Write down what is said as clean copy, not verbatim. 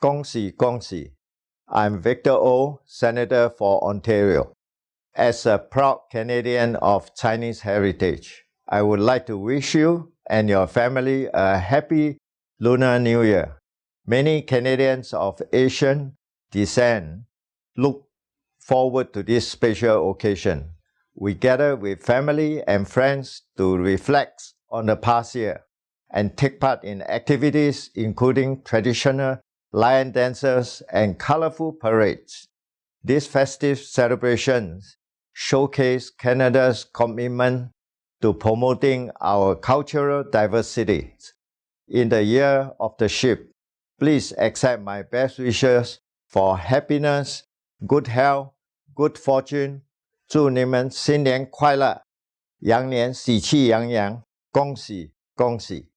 Gongxi Gongxi. I'm Victor O, Senator for Ontario. As a proud Canadian of Chinese heritage, I would like to wish you and your family a happy Lunar New Year. Many Canadians of Asian descent look forward to this special occasion. We gather with family and friends to reflect on the past year and take part in activities including traditional lion dances and colorful parades. These festive celebrations showcase Canada's commitment to promoting our cultural diversity. In the year of the sheep, please accept my best wishes for happiness, good health, good fortune. 祝你们新年快乐，羊年喜气洋洋，恭喜恭喜！